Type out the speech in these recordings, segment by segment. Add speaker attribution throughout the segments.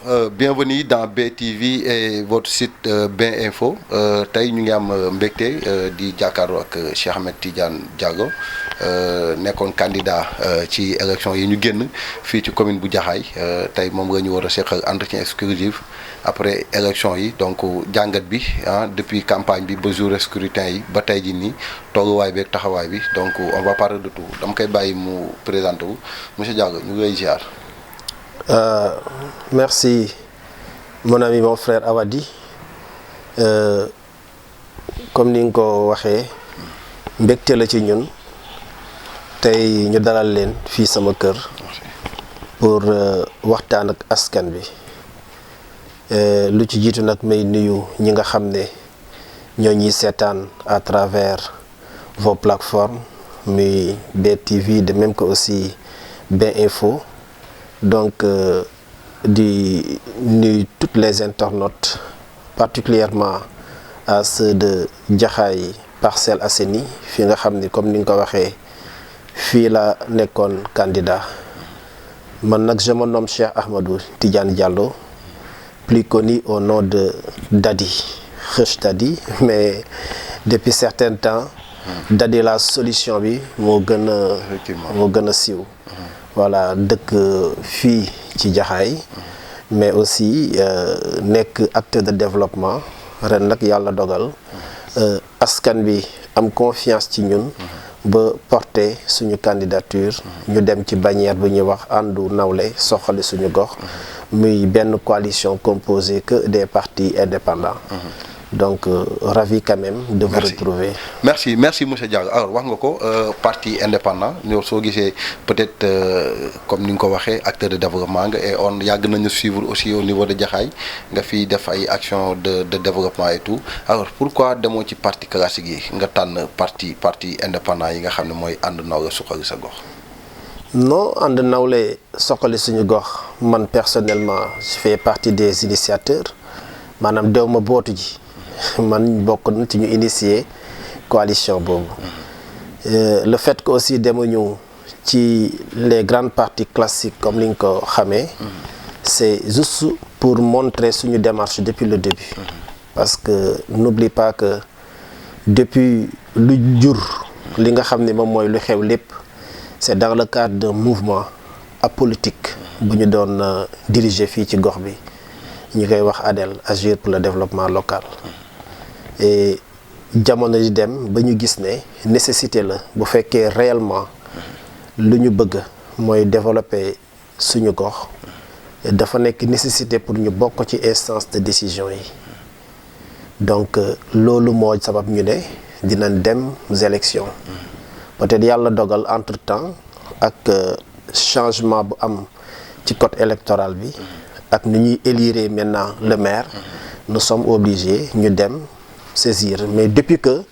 Speaker 1: Bienvenue dans BTV et votre site Bain Info. Tey ñu ngi am mbégte di jàkkaarloo ak Cheikh Ahmed Tidiane Diago nekkoon candidat ci élection yi ñu génn fii ci commune bu Jaxaay tey moom nga ñu war a seqal entretien exclusif après élection yi donc jàngat bi depuis campagne bi ba jour scrutin yi ba tey ji nii tolluwaay bi ak taxawaay bi donc on va parler de tout dama koy bàyyi mu présenté wu monsieur Diago ñu ngi lay ziar.
Speaker 2: Merci mon ami mon frère Awadi comme ni nga ko waxee mbégte la ci ñun tey ñu dalal leen fii sama kër pour waxtaan ak askan bi lu ci jiitu nag may nuyu ñi nga xam ne ñoo ñuy seetaan à travers vos plateformes muy BTV de même que aussi Bain Info. Donc, di nuyu toutes les internautes, particulièrement à ceux de Jaxaay Parcelles Assainies fi nga xam ni comme ni nga ko waxee fii la nekkoon candidat man nag je me nomme Cheikh Ahmadou Tidiane Diallo, plus connu au nom de Dadi Xeuch Dadi, mais depuis certain temps Dadi la solution bi moo gën a siiw. Voilà dëkk fii ci Jaxaay mais aussi nekk acteur de développement ren nag yàlla dogal askan bi am confiance ci ñun ba porter suñu candidature ñu dem ci bannière bu ñuy wax àndu nawle soxali suñu gox muy benn coalition composée que des partis indépendants. Donc ravi quand même de vous retrouver.
Speaker 1: Merci monsieur Diago. Alors wax nga ko parti indépendant ñoo soo gisee peut-être comme ni nga ko waxee acteur de développement nga et on yàgg nañu suivre aussi au niveau de Jaxaay nga fi def ay actions de développement et tout alors pourquoi demoo ci parti classique yi nga tànn parti indépendant yi nga xam ne mooy ànd nawle suqali sa gox.
Speaker 2: Non ànd nawle suqali suñu gox man personnellement je fais partie des initiateurs maanaam dew ma bootu ji. man bokk na ci ñu initier coalition boobu le fait que aussi demuñu ci les grandes partis classiques comme ni nga ko xamee c'est juste pour montrer suñu démarche depuis le début parce que n'oublie pas que depuis lu jur li nga xam ne moom mooy lu xew lépp c'est dans le cadre d'un mouvement apolitique bu ñu doon diriger fii ci gox bi ñu koy wax ADEL, Agir pour le développement local. Et jamono di dem ba ñu gis ne nécessité la bu fekkee réellement lu ñu bëgg mooy développer suñu gox dafa nekk nécessité pour ñu bokk ci instance de décision yi donc loolu moo sabab ñu ne dinañ dem élections peut-être yàlla dogal entre-temps ak changement bu am ci code électoral bi ak nu ñuy élire maintenant le maire nous sommes obligés ñu dem saisir mais depuis que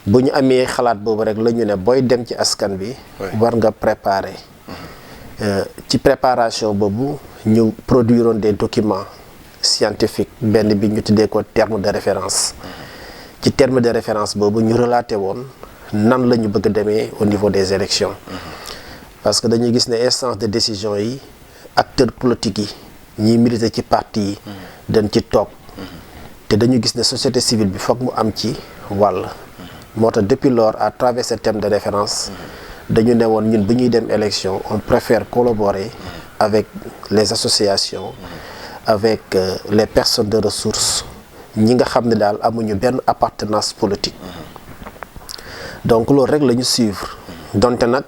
Speaker 2: bu ñu amee xalaat boobu rek la ñu ne booy dem ci askan bi war nga préparer ci préparation boobu ñu produiroon des documents scientifiques benn bi ñu tuddee ko terme de référence ci terme de référence boobu ñu relaté woon nan la ñu bëgg demee au niveau des élections parce que dañuy gis ne instance de décision yi acteurs politiques yi ñiy militer ci parti yi dañ ci toog te dañu gis ne société civile bi foog mu am ci wàll moo tax depuis lors à travers ce thème de référence dañu ne woon ñun bu ñuy dem élection on préfère collaborer avec les associations avec les personnes de ressources ñi nga xam ne daal amuñu benn appartenance politique donc loolu rek la ñu suivre donte nag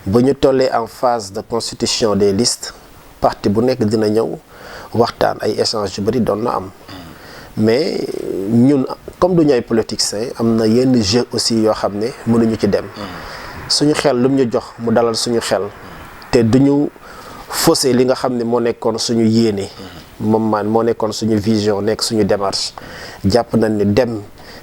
Speaker 2: bu ñu tollee en phase de constitution des listes parti bu nekk dina ñëw waxtaan ay échanges yu bari doon na am mais ñun comme du ñu ay politiciens am na yenn jeu aussi yoo xam ne mënuñu ci dem suñu xel lu ñu jox mu dalal suñu xel te duñu faussé li nga xam ne moo nekkoon suñu yéene moom moo nekkoon suñu vision nekk suñu démarche jàpp nañ ni dem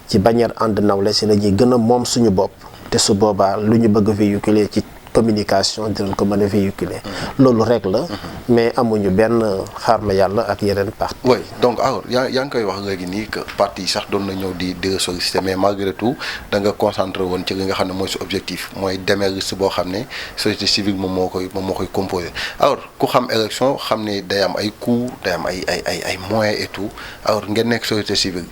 Speaker 2: ci bannière ànd nawle si la ñuy gën a moom suñu bopp te su boobaa lu ñu bëgg véhiculer ci communication dinañ ko mën a véhiculer loolu rek la mais amuñu benn xaar ma yàlla ak yeneen parti.
Speaker 1: oui donc alors yaa ngi koy wax léegi nii que parti yi sax doon na ñëw di solliciter mais malgré tout da nga concentré woon ci li nga xam ne mooy sa objectif mooy demee liste boo xam ne société civile moom moo koy composé alors ku xam élection xam ne day am ay coûts day am ay moyens et tout alors ngeen nekk société civile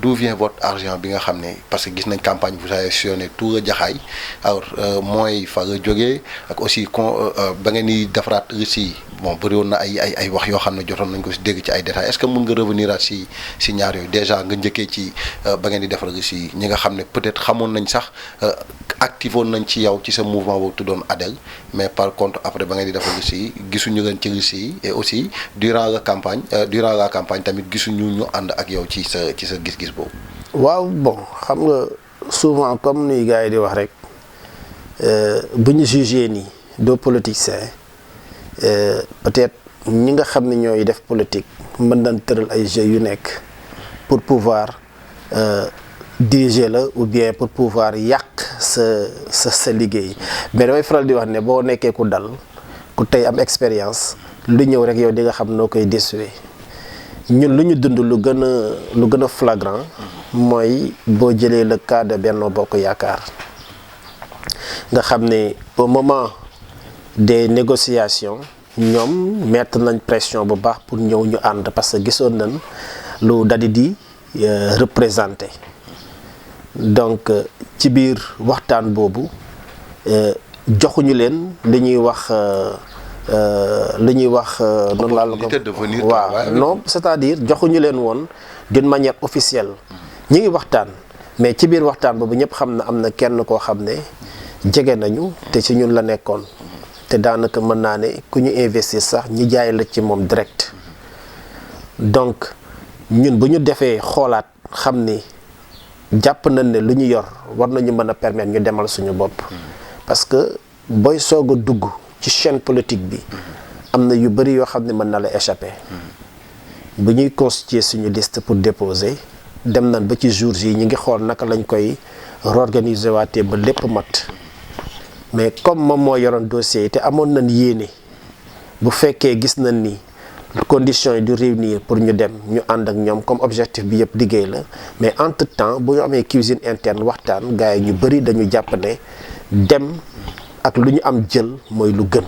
Speaker 1: d'où vient votre argent bi nga xam ne parce que gis nañ campagne vous avez sillonné tout le Jaxaay alors mooy fa la jógee ak aussi ba ngeen di defaraat liste yi bon bëri woon na ay wax yoo xam ne jotoon nañ ko si dégg ci ay détails est-ce que mun nga revenir at si ñaar yooyu déjà nga njëkkee ci ba ngeen di defar liste yi ñi nga xam ne peut-être xamoon nañ sax activé woon nañ ci yow ci sa mouvement boobu tuddoon ADEL mais par contre après ba ngeen di defar liste yi gisuñu leen ci liste yi et aussi durant la campagne tamit gisuñu ñu ànd ak yow ci sa gis-gis boobu.
Speaker 2: waaw bon xam nga souvent comme ni gars yi di wax rek bu ñu jugé nii doo politicien peut-être ñi nga xam ne ñooy def politique mën nañ tëral ay jeux yu nekk pour pouvoir diriger la ou bien pour pouvoir yàq sa liggéey mais damay faral di wax ne boo nekkee ku dal ku tey am expérience lu ñëw rek yow di nga xam noo koy décewer ñun lu ñu dund lu gën a flagrant mooy boo jëlee le cas de Benno Bokk Yaakaar nga xam ne au moment des négociations ñoom mettre nañ pression bu baax pour ñëw ñu ànd parce que gisoon nañ lu dadi di représenté donc ci biir waxtaan boobu joxuñu leen li ñuy wax noonu laa la ko waaw non c'est-à-dire joxuñu leen woon d'une manière officielle ñi ngi waxtaan mais ci biir waxtaan boobu ñëpp xam na am na kenn koo xam ne jege nañu te ci ñun la nekkoon te daanaka mën naa ne ku ñu investir sax ñi jaay la ci moom direct donc ñun bu ñu defee xoolaat xam ni jàpp nañ ne lu ñu yor war nañu mën a permettre ñu demal suñu bopp parce que booy soog a dugg ci chaîne politique bi am na yu bëri yoo xam ne mën na la échapper bu ñuy constituer suñu liste pour déposer dem nañ ba ci jours yi ñu ngi xool naka lañ koy réorganiser waatee ba lépp mat mais comme moom moo yoroon dossier yi te amoon nañ yéene bu fekkee gis nañ ni conditions yi du réunir pour ñu dem ñu ànd ak ñoom comme objectif bi yëpp liggéey la mais entre temps bu ñu amee cuisine interne waxtaan gars yi ñu bëri dañu jàpp ne dem ak lu ñu am jël mooy lu gën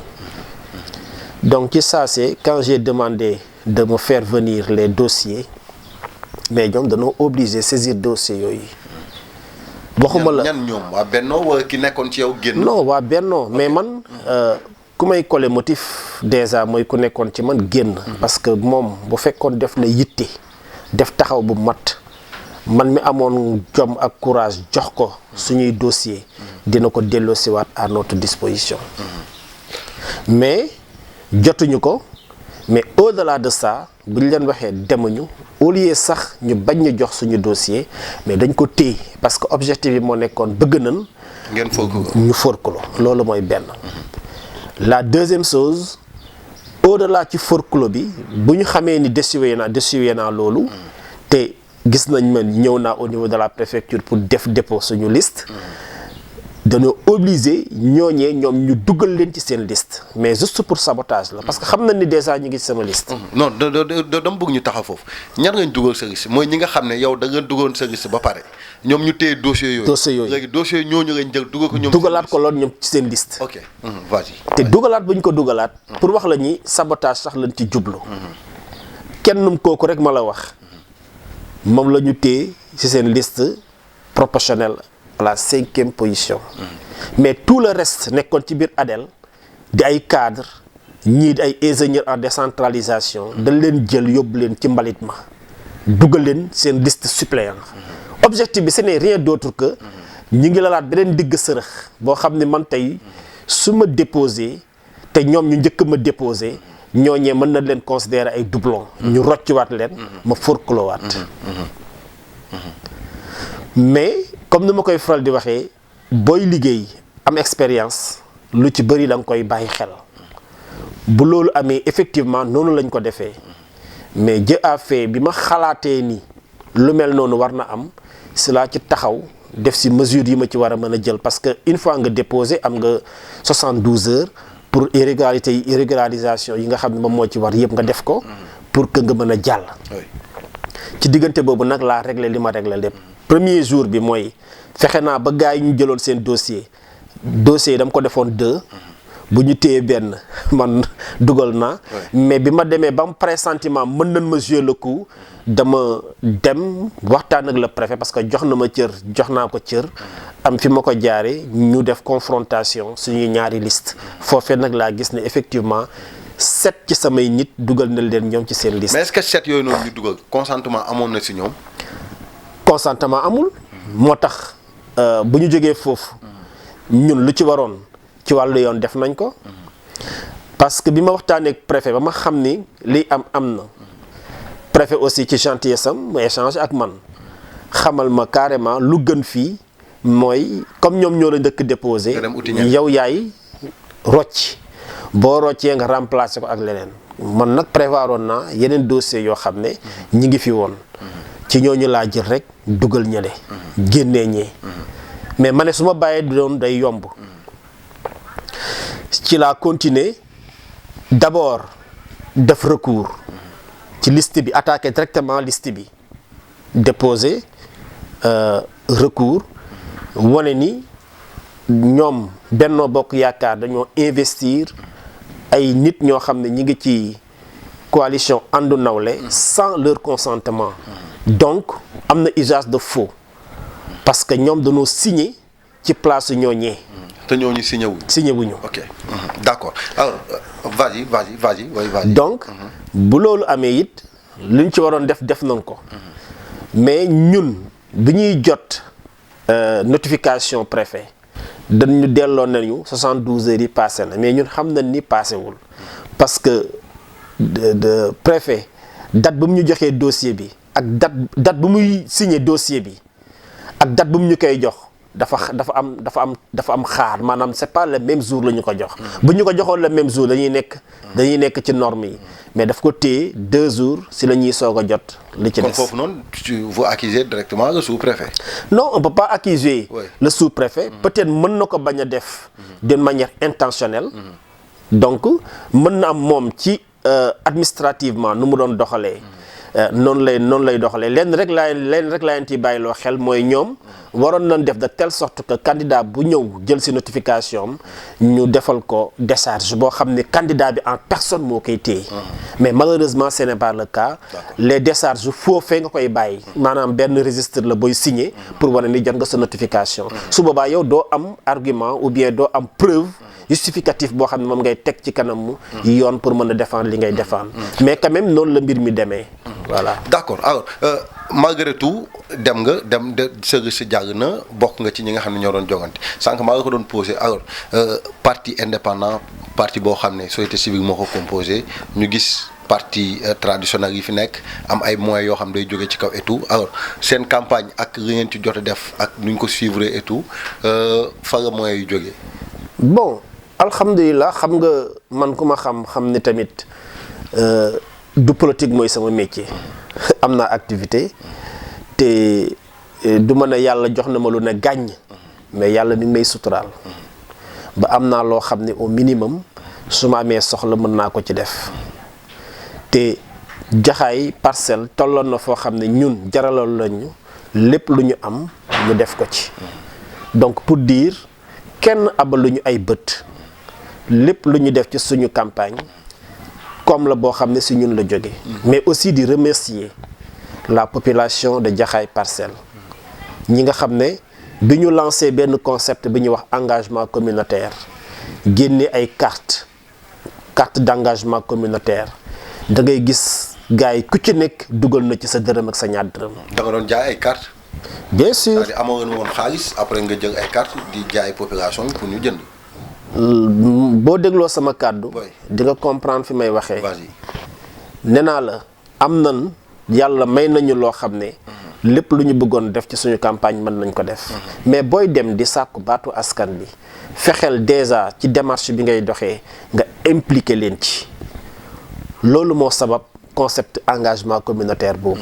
Speaker 2: donc ci saa c'est quand j'ai demandé de me faire venir les dossiers mais ñoom dañoo obligé saisir dossiers yooyu. waxuma la
Speaker 1: ñan ñoom waa Benno wala ki nekkoon ci yow génn.
Speaker 2: non waa Benno mais man ku may coller motif déjà mooy ku nekkoon ci man génn. parce que moom bu fekkoon def na yitte def taxaw bu mat man mi amoon jom ak courage jox ko suñuy dossier dina ko delloosiwaat à notre disposition. mais jotuñu ko mais au-delà de ça bu ñu leen waxee demuñu au lieu sax ñu bañ ñu jox suñu dossier mais dañ ko téye parce que objectif yi moo nekkoon bëgg nañ.
Speaker 1: ngeen forkloo
Speaker 2: ñu forkloo loolu mooy benn. la deuxième chose au-delà ci forkloo bi bu ñu xamee ni désuwe naa loolu te gis nañ man ñëw naa au niveau de la préfecture pour def dépôt suñu liste. dañoo obligé ñooñee ñoom ñu dugal leen ci seen liste mais juste pour sabotage la parce que xam nañ ni déjà ñu ngi ci sama liste.
Speaker 1: non dama bëgg ñu taxaw foofu ñan ngañ dugal sa liste mooy ñi nga xam ne yow da nga duggoon sa liste ba pare ñoom ñu téye dossiers yooyu. léegi dossiers ñooñu lañ jël dugal ko ñoom.
Speaker 2: dugalaat ko loolu ñoom ci seen liste.
Speaker 1: ok vas-y.
Speaker 2: te dugalaat bu ñu ko dugalaat. pour wax la ñi sabotage sax lañ ci jublu. kennum kooku rek ma la wax. moom la ñu téye ci seen liste proportionnelle. à la 5e position. mais tout le reste nekkoon ci biir ADEL di ay cadres ñii di ay ingénieurs en décentralisation dañ leen jël yóbbu leen ci mbalit ma dugal leen seen liste suppléant objectif bi ce n'est rien d'autre que ñu ngi lalaat beneen digg sërëx boo xam ne man tey su ma déposé te ñoom ñu njëkk ma déposé ñooñee mën na leen considérer ay doublons. ñu rocciwaat leen ma forclowaat mais comme ni ma koy faral di waxee booy liggéey am expérience lu ci bëri da nga koy bàyyi xel bu loolu amee effectivement noonu lañ ko defee mais Dieu a fait bi ma xalaatee ni lu mel noonu war na am si laa ci taxaw def si mesures yi ma ci war a mën a jël parce que une fois nga déposé am nga 72 heures pour irrégularisation yi nga xam ne moom moo ci war yëpp nga def ko pour que nga mën a jàll. ci diggante boobu nag laa réglé li ma réglé lépp. premier jour bi mooy fexe naa ba gars yi ñu jëloon seen dossier yi dama ko defoon 2 bu ñu téye benn man dugal naa. mais bi ma demee ba mu pressentiment mën nañ ma jouer le coup dama dem waxtaan ak le préfet parce que jox na ma cër jox naa ko cër am fi ma ko jaaree ñu def confrontation suñuy ñaari liste foofee nag laa gis ne effectivement 7 ci samay nit dugal na leen ñoom ci seen liste.
Speaker 1: mais est-ce que 7 yooyu noonu ñu dugal consentement amoon na si ñoom.
Speaker 2: consentement amul. moo tax bu ñu jógee foofu ñun lu ci waroon ci wàllu yoon def nañ ko parce que bi ma waxtaanee ak préfet ba ma xam ni liy am na préfet aussi ci gentillesse am mu échange ak man xamal ma carrément lu gën fii mooy comme ñoom ñoo la njëkk déposé yow yaay rocc boo roccee nga remplacer ko ak leneen man nag prévoir woon naa yeneen dossier yoo xam ne ñi ngi fi woon ci ñooñu laa jël rek dugal ñële génnee ñee mais ma ne su ma bàyyee doon day yomb ci laa continuer d'abord def recours ci liste bi attaquer directement liste bi déposer recours wane ni ñoom Benno Bokk Yaakaar dañoo investir ay nit ñoo xam ne ñi ngi ci coalition Andu Nawlé sans leur consentement donc am na usage de faux parce que ñoom dañoo signé ci place ñooñee.
Speaker 1: te ñooñu signé wuñu.
Speaker 2: signé wuñu.
Speaker 1: ok d'accord alors vas-y.
Speaker 2: donc bu loolu amee it luñ ci waroon def nañ ko mais ñun bi ñuy jot notification préfet dañu delloo nañu 72 heures yi passé na mais ñun xam nañ ni passé wul parce que de préfet date bu mu ñu joxee dossier bi ak date bu muy signé dossier bi ak date bu mu ñu koy jox dafa am xaar maanaam c'est pas le même jour la ñu ko jox. bu ñu ko joxoon le même jour dañuy nekk ci normes yi mais daf ko téye 2 jours si la ñuy soog a jot. li ci des
Speaker 1: kon foofu noonu vous accusez directement le sous-préfet.
Speaker 2: non on peut pas accuser le sous-préfet. peut-être mën na ko bañ a def d'une manière intentionnelle. donc mën na am moom ci administrativement nu mu doon doxalee. noonu lay doxalee lenn rek laa ciy bàyyiloo xel mooy ñoom waroon nañ def de telle sorte que candidat bu ñëw jël ci notification ñu defal ko décharge boo xam ne candidat bi en personne moo koy téye. mais malheureusement ce n'est pas le cas. les décharges foofee nga koy bàyyi. maanaam benn registre la booy signé pour wane ni jot nga sa notification. su boobaa yow doo am argument ou bien doo am preuve. justificatif boo xam ne moom ngay teg ci kanamu yoon pour mën a défendre li ngay défendre mais quand même noonu la mbir mi demee voilà.
Speaker 1: d'accord alors malgré tout dem sëgg si jàgg na bokk nga ci ñi nga xam ne ñoo doon jogante sànq maa nga ko doon posé alors parti indépendant parti boo xam ne société civile moo ko composé ñu gis parti traditionnel yi fi nekk am ay moyens yoo xam day jóge ci kaw et tout alors seen campagne ak li ngeen ci jot a def ak nu ñu ko suivre et tout fa la moyens yu jógee.
Speaker 2: bon alhamdulilah xam nga man ku ma xam ne tamit du politique mooy sama métier am naa activité te du ma ne yàlla jox na ma lu ne gàññ mais yàlla mi ngi may suturaal ba am naa loo xam ne au minimum su ma amee soxla mën naa ko ci def te Jaxaay Parcelles tolloon na foo xam ne ñun jaraloon lañu lépp lu ñu am ñu def ko ci donc pour dire kenn abaluñu ay bët lépp lu ñu def ci suñu campagne comme la boo xam ne si ñun la jóge mais aussi di remercier la population de Jaxaay Parcelles ñi nga xam ne bi ñu lancé benn concept bi ñuy wax engagement communautaire génne ay carte d'engagement communautaire da ngay gis gars yi ku ci nekk dugal na ci sa dërëm ak sa ñaar dërëm.
Speaker 1: da nga doon jaay ay carte
Speaker 2: bien sûr
Speaker 1: c'est-à-dire amoon woon xaalis après nga jël ay carte di jaay population pour ñu jënd.
Speaker 2: boo dégloo sama kàddu di nga comprendre fi may waxee. nee naa la am nan yàlla may nañu loo xam ne lépp lu ñu bëggoon def ci suñu campagne mën nañ ko def mais booy dem di sàkku baatu askan bi fexeel déjà ci démarche bi ngay doxee nga impliqué leen ci loolu moo sabab concept engagement communautaire boobu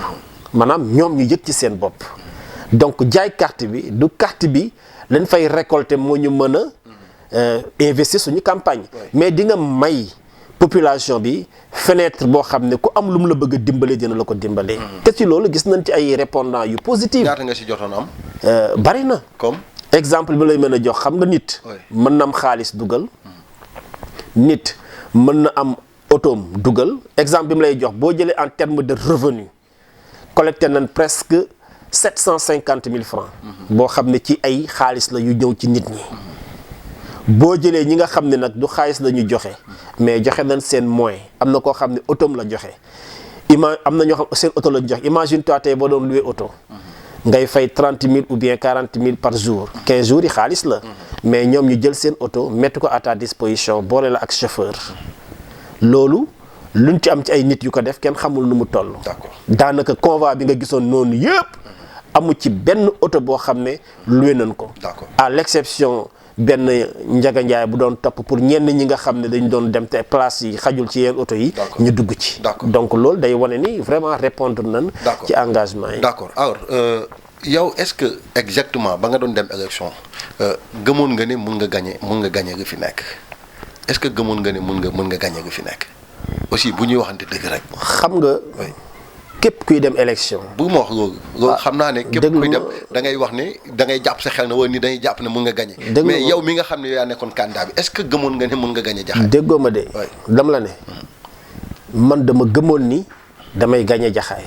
Speaker 2: maanaam ñoom ñu yëg ci seen bopp donc jaay carte bi du carte bi lañ fay récolter moo ñu mën a investir suñu campagne mais di nga may population bi fenêtre boo xam ne ku am lu mu la bëgg a dimbale dina la ko dimbalee. te ci loolu gis nañ ci ay répondants yu positif.
Speaker 1: ñaata nga si jotoon am.
Speaker 2: bari na.
Speaker 1: comme
Speaker 2: exemple bi lay mën a jox xam nga nit. mën na am xaalis dugal. nit mën na am otoom dugal exemple bi mu lay jox boo jëlee en terme de revenu collecté nañ presque 750 000 francs. boo xam ne ci ay xaalis la yu ñëw ci nit ñi. boo jëlee ñi nga xam ne nag du xaalis la ñu joxe mais joxe nañ seen moyen am na koo xam ne otoom la joxe am na ñoo xam seen oto la ñu joxe imagine toi tey boo doon loué oto ngay fay 30 000 ou bien 40 000 par jour 15 jours yi xaalis la mais ñoom ñu jël seen oto mettre ko à ta disposition boole la ak chauffeur loolu luñ ci am ci ay nit yu ko def kenn xamul nu mu toll. daanaka convoi bi nga gisoon noonu yëpp amu ci benn oto boo xam ne loué nañ ko. à l'exception benn Njaga Njaay bu doon topp pour ñenn ñi nga xam ne dañ doon dem te place yi xajul ci yenn oto yi. ñu dugg ci. donc loolu day wane ni vraiment répondre nañ. ci engagement yi.
Speaker 1: d'accord alors yow est-ce que exactement ba nga doon dem élection gëmoon nga ne mun nga gagner nga fi nekk est-ce que gëmoon nga ne mun nga gagner nga fi nekk aussi bu ñuy waxante dëgg rek.
Speaker 2: xam nga. képp kuy dem élection.
Speaker 1: bu ma wax loolu xam naa ne képp kuy dem da ngay wax ne da ngay jàpp sa xel na wala ni dañuy jàpp ne mun nga gagné. mais yow mi nga xam ne yaa nekkoon candidat bi est-ce que gëmoon nga ne mun nga gagné Jaxaay.
Speaker 2: déggoo ma de. dama la ne man dama gëmoon ni damay gagné Jaxaay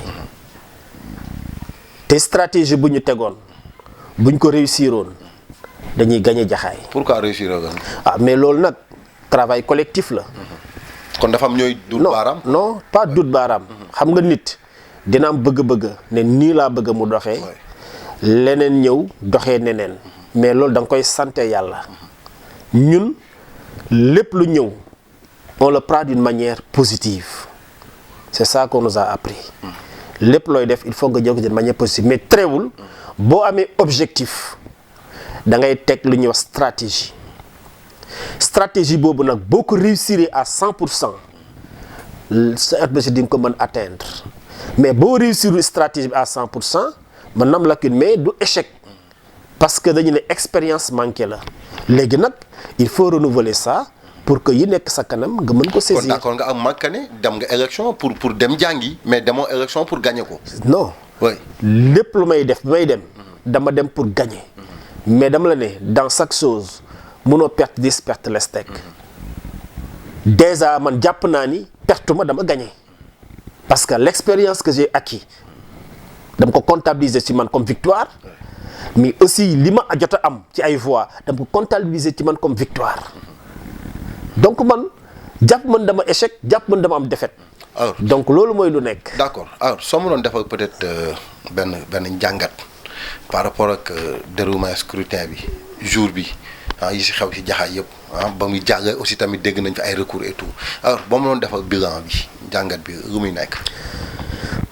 Speaker 2: te stratégie bu ñu tegoon buñ ko réussiroon dañuy gagné Jaxaay.
Speaker 1: pourquoi réussir nga.
Speaker 2: mais loolu nag travail collectif la.
Speaker 1: kon dafa am ñooy. dut baaraam
Speaker 2: non pas dut baaraam. xam nga nit. dina am bëgg-bëgg ne nii laa bëgg mu doxee leneen ñëw doxee neneen mais loolu da nga koy sante yàlla ñun lépp lu ñëw on le prend d'une manière positive c'est ça qu'on nous a appris lépp looy def il faut nga jël ko d'une manière positive mais teewul boo amee objectif da ngay teg lu ñuy wax stratégie boobu nag boo ko réussir à 100% sa objectif di nga ko mën atteindre mais boo réussir stratégie bi à 100% man nam lacune mais du échec parce que dañu ne expérience manquée la léegi nag il faut renouveler ça pour que yi nekk sa kanam nga mën ko saisir.
Speaker 1: kon d'accord nga am manqué ne dem nga élection pour dem jàngi mais demoo élection pour gagner ko.
Speaker 2: non. lépp lu may def bi may dem. dama dem pour gagner. mais dama la ne dans chaque chose mënoo perte 10 perte les teg. déjà man jàpp naa ni perte ma dama gagner. parce que l'expérience que j'ai acquis dama ko comptabiliser ci man comme victoire mais aussi li ma jot a am ci ay voix dama ko comptabiliser ci man comme victoire donc man jàpp man dama échec jàpp man dama am défaite.
Speaker 1: alors
Speaker 2: donc loolu mooy lu nekk.
Speaker 1: d'accord alors soo ma doon defal peut-être benn njàngat par rapport ak déroulement scrutin bi jour bi yi si xew ci Jaxaay yëpp ba muy jàll aussi tamit dégg nañ fi ay recours et tout alors ba ma doon defal bilan bi jàngat bi lu muy nekk.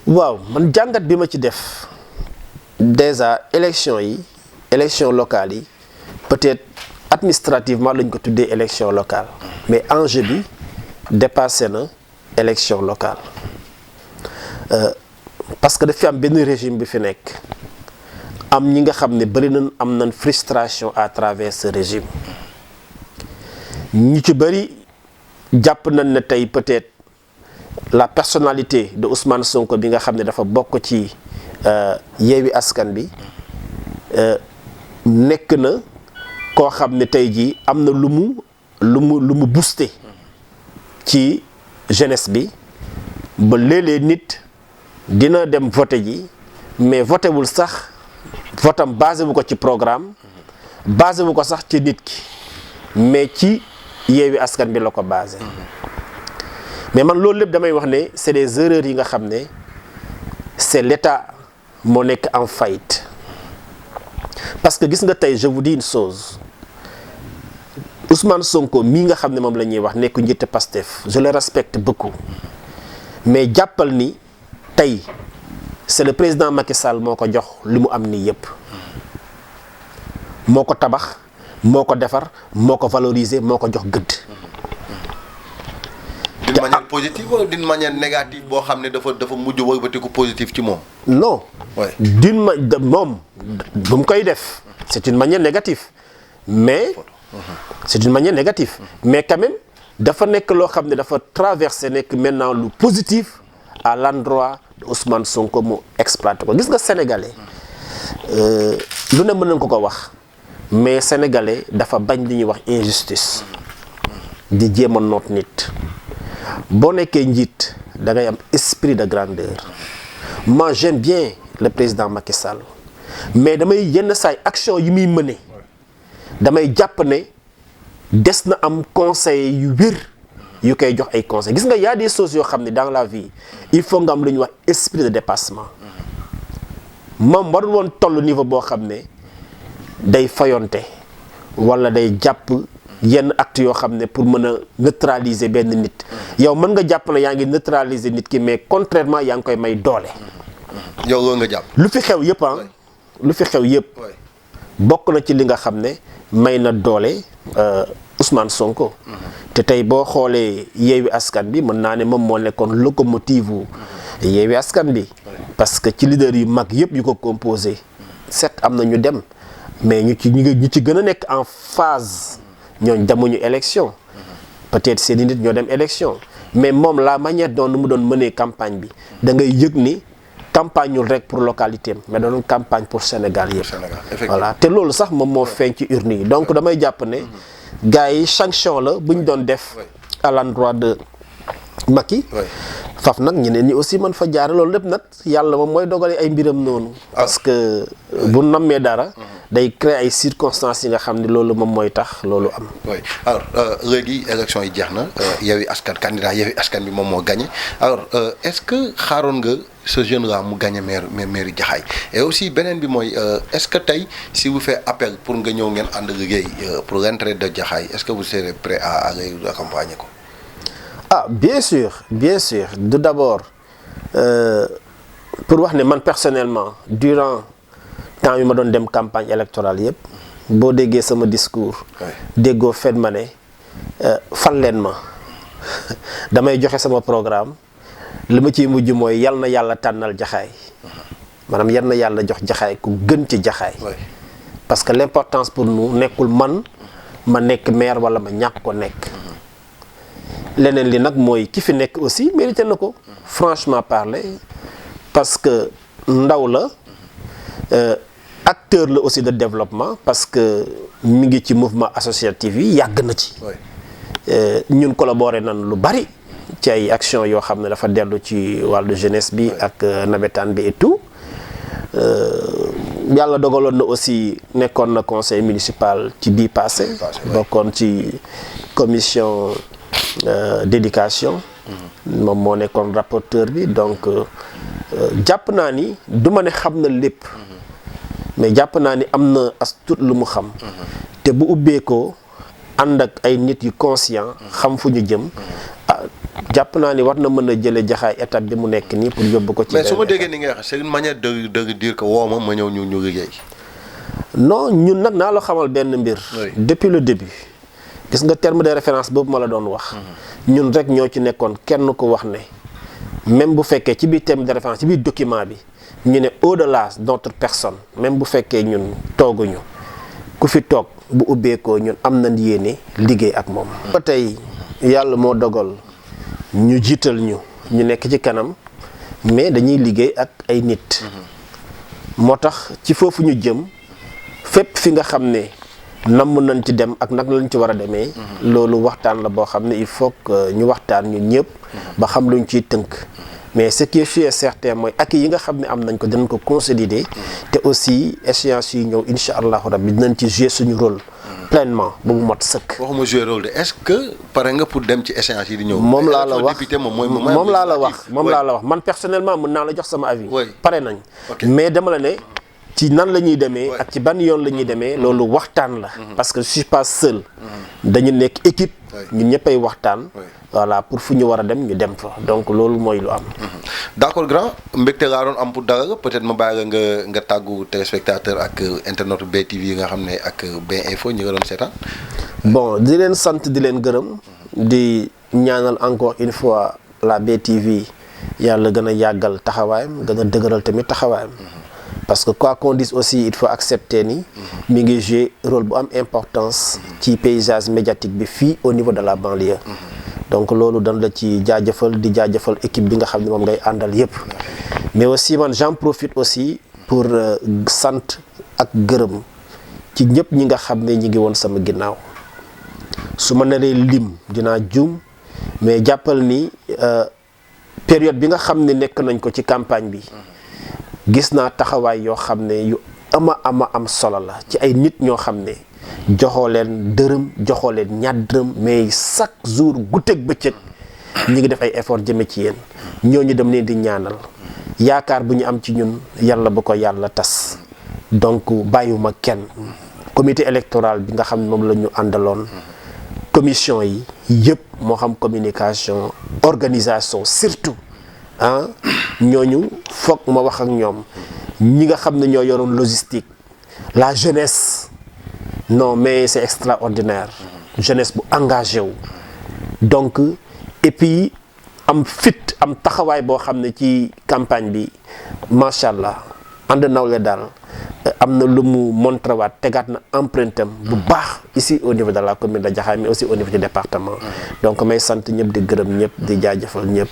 Speaker 2: waaw man jàngat bi ma ci def déjà élection locale yi peut-être administrativement lañ ko tuddee élection locale mais enjeu bi dépassé na élection locale parce que dafa am benn régime bi fi nekk am ñi nga xam ne bari nañ am nañ frustration à travers ce régime ñu ci bari jàpp nañ ne tey peut-être la personnalité de Ousmane Sonko bi nga xam ne dafa bokk ci Yewwi Askan bi nekk na koo xam ne tey jii am na lu mu booster ci jeunesse bi ba léeg-léeg nit dina dem voter ji mais voté wul sax votam basé wu ko ci programme basé wu ko sax ci nit ki mais ci Yewwi Askan bi la ko basé mais man loolu lépp damay wax ne c'est des erreurs yi nga xam ne c'est l'État moo nekk en faillite parce que gis nga tey je vous dis une chose Ousmane Sonko mii nga xam ne moom la ñuy wax nekk njiitu Pastef je le respecte beaucoup mais jàppal ni tey c'est le président Macky Sall moo ko jox li mu am nii yépp moo ko tabax moo ko defar moo ko valoriser moo ko jox gëdd.
Speaker 1: d'une manière positive wala d'une manière négative boo xam ne dafa mujj wëlbatiku positif ci moom.
Speaker 2: non.
Speaker 1: Ouais.
Speaker 2: moom bu mu koy def c'est une manière négative mais c'est une manière négative mais quand même dafa nekk loo xam ne dafa traversé nekk maintenant lu positif à l'endroit de Ousmane Sonko mu exploité ko gis nga sénégalais lu ne mën nañ ko wax mais sénégalais dafa bañ li ñuy wax injustice di jéem a noot nit boo nekkee njiit da ngay am esprit de grandeur moi j'aime bien le président Macky Sall mais damay yenn saay action yi muy mëne damay jàpp ne des na am conseil yu wér yu koy jox ay conseils gis nga y a des choses yoo xam ne dans la vie il faut nga am lu ñuy wax esprit de dépassement moom warul woon toll niveau boo xam ne day fayonte wala day jàpp yenn acte yoo xam ne pour mën a neutraliser benn nit yow mën nga jàpp ne yaa ngi neutraliser nit ki mais contrairement yaa ngi koy may doole.
Speaker 1: yow loolu nga jàpp.
Speaker 2: lu fi xew yëpp lu fi xew yëpp bokk na ci li nga xam ne may na doole Ousmane Sonko. te tey boo xoolee Yewwi Askan bi mën naa ne moom moo nekkoon locomotive wu Yewwi Askan bi parce que ci leader yu mag yëpp yu ko composé certes am na ñu dem mais ñu ci gën a nekk en phase ñooñ demuñu élection peut-être seeni nit ñoo dem élection mais moom la manière dont mu doon mënee campagne bi da ngay yëg ni campagne ñul rek pour localité am mais doon campagne pour Sénégal yëpp. Voilà te loolu sax moom moo feeñ ci urne yi donc damay jàpp ne gars yi sanction la bu ñu doon def à l'endroit de Macky. faf nag ñeneen ñi aussi mën fa jaare loolu lépp nag yàlla moom mooy dogale ay mbiram noonu. parce que bu nammee dara. day créer ay circonstances yi nga xam ne loolu moom mooy tax loolu am.
Speaker 1: oui alors léegi élection yi jeex na Yewwi Askan candidat Yewwi Askan bi moom moo gagné alors est-ce que xaaroon nga ce jeune là mu gagné maire Jaxaay et aussi beneen bi mooy est-ce que tey si vous fait appel pour nga ñëw ngeen ànd liggéey pour l'entrée de Jaxaay est-ce que vous serez prêt à aller accompagner ko.
Speaker 2: ah bien sûr tout d'abord pour wax ne man personnellement durant temps yi ma doon dem campagne électorale yëpp boo déggee sama discours déggoo fen ma ne fal leen ma damay joxe sama programme li ma ciy mujj mooy yal na yàlla tànnal Jaxaay maanaam yal na yàlla jox Jaxaay ku gën ci Jaxaay parce que l'importance pour nous nekkul man ma nekk maire wala ma ñàkk ko nekk leneen li nag mooy ki fi nekk aussi mérité na ko franchement parler parce que ndaw la acteur la aussi de développement parce que mi ngi ci mouvement associatif yi yàgg na ci ñun collaboré nan lu bari ci ay action yoo xam ne dafa dellu ci wàllu jeunesse bi ak nawetaan bi et tout yàlla dogaloon na aussi nekkoon na conseil municipal ci bii passé bokkoon ci commission d'éducation moom moo nekkoon rapporteur bi donc jàpp naa ni du ma ne xam na lépp mais jàpp naa ni am na as tuut lu mu xam te bu ubbeekoo ànd ak ay nit yu conscient xam fu ñu jëm jàpp naa ni war na mën a jële Jaxaay étape bi mu nekk nii pour yóbbu ko ci
Speaker 1: mais su ma déggee ni nga wax c'est une manière de dire que woo ma ñëw ñu liggéey.
Speaker 2: non ñun nag naa la xamal benn mbir depuis le début gis nga terme de référence boobu ma la doon wax ñun rek ñoo ci nekkoon kenn ko wax ne même bu fekkee ci biir terme de référence ci biir document bi ñu ne au-delà d'autres personnes même bu fekkee ñun tooguñu ku fi toog bu ubbeekoo ñun am nañ yéene liggéey ak moom ba tey yàlla moo dogal ñu jiital ñu nekk ci kanam mais dañuy liggéey ak ay nit moo tax ci foofu ñu jëm fépp fi nga xam ne namm nañ ci dem ak nag lañ ci war a demee loolu waxtaan la boo xam ne il faut que ñu waxtaan ñun ñëpp ba xam luñ ciy tënk mais ce qui est sûr et certain mooy ak yi nga xam ne am nañ ko dinañ ko consolider te aussi échéance yi ñëw insha allahu rabbi dinañ ci jouer suñu rôle pleinement ba mu mot sëkk.
Speaker 1: waxuma jouer rôle de est-ce que pare nga pour dem ci échéance yi di ñëw.
Speaker 2: moom laa la wax
Speaker 1: député
Speaker 2: moom laa la wax man personnellement mën naa la jox sama avis. pare nañ mais dama la ne ci nan la ñuy demee ak ci ban yoon la ñuy demee loolu waxtaan la. parce que je suis pas seul. dañu nekk équipe. ñun ñëppay waxtaan. voilà pour fu ñu war a dem ñu dem fa donc loolu mooy lu am.
Speaker 1: d'accord grand mbégte laa doon am pour dara peut-être ma bàyyi la nga tàggu téléspectateur ak internet BTV yi nga xam ne ak BinInfo ñi nga doon seetaan.
Speaker 2: bon di leen sant di leen gërëm di ñaanal encore une fois la BTV yàlla gën a yàggal taxawaayam gën a dëgëral tamit taxawaayam parce que quoi qu'on dise aussi il faut accepter ni mi ngi jouer rôle bu am importance ci paysage médiatique bi fii au niveau de la banlieue donc loolu dañ la ci jaajëfal di jaajëfal équipe bi nga xam ne moom ngay àndal yépp mais aussi man j'en profite aussi pour sant ak gërëm ci ñëpp ñi nga xam ne ñi ngi woon sama ginnaaw su ma naree lim dinaa juum mais jàppal ni période bi nga xam ne nekk nañ ko ci campagne bi gis naa taxawaay yoo xam ne yu am solo la ci ay nit ñoo xam ne joxoo leen dërëm joxoo leen ñaar dërëm mais chaque jour guddeeg bëccëg ñi ngi def ay effort jëme ci yéen ñooñu dem leen di ñaanal yaakaar bu ñu am ci ñun yàlla bu ko yàlla tas donc bàyyiwuma kenn comité électoral bi nga xam ne moom la ñu àndaloon commission yi yëpp moo xam communication organisation surtout ah ñooñu foog ma wax ak ñoom ñi nga xam ne ñoo yoroon logistique la jeunesse non mais c'est extraordinaire jeunesse bu engagé wu donc et puis am fit am taxawaay boo xam ne ci campagne bi macha allah ànd nawle daal am na lu mu montré waat tegaat na empreinte am bu baax ici au niveau de la commune de Jaxaay mais aussi au niveau du département donc may sant ñëpp di gërëm ñëpp di jaajëfal ñëpp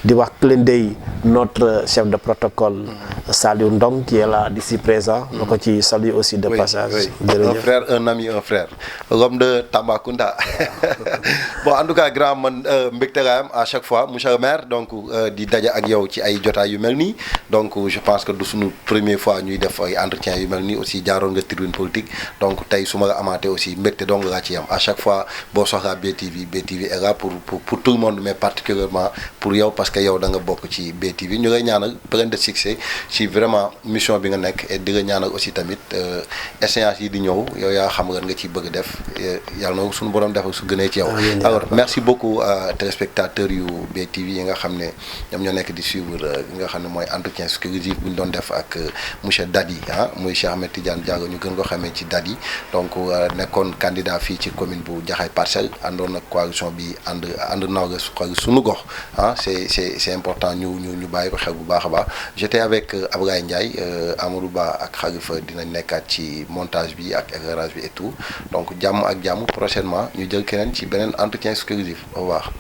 Speaker 2: di wax clin d'œil notre chef de protocole Saliou Ndong qui est là d'ici présent ma ko ci saluer aussi de passage
Speaker 1: un frère un ami un frère l'homme de Tambacounda bon en tout cas grand man mbégte la am à chaque fois monsieur le maire donc di daje ak yow ci ay jotaay yu mel nii donc je pense que du suñu première fois ñuy def ay entretien yu mel nii aussi jaaroon nga tribune politique donc tey su ma la amaatee aussi mbégte donc laa ci yam à chaque fois boo soxlaa BTV est là pour tout le monde mais particulièrement pour yow parce que yow da nga bokk ci BTV ñu lay ñaanal plein de succès ci vraiment mission bi nga nekk et di nga ñaanal aussi tamit échéance yi di ñëw yow yaa xam nga ciy bëgg def yàlla na suñu borom defal su gënee ci yow. alors merci beaucoup téléspectateurs yu BTV yi nga xam ne ñoom ñoo nekk di suivre nga xam ne mooy entretien exclusif bu ñu doon def ak monsieur Dadi ah muy Cheikh Ahmed Tidiane Diago ñu gën ko xamee ci Dadi donc nekkoon candidat fii ci commune bu Jaxaay Parcelles àndoon ak coalition bi ànd nawle suñu gox ah c'est important ñu bàyyi ko xel bu baax a baax j'étais avec Ablaye Ndiaye Amadou Ba ak Khalifa dinañ nekkaat ci montage bi ak éclairage bi et tout donc jàmm ak jàmm prochainement ñu jël keneen ci beneen entretien exclusif au revoir.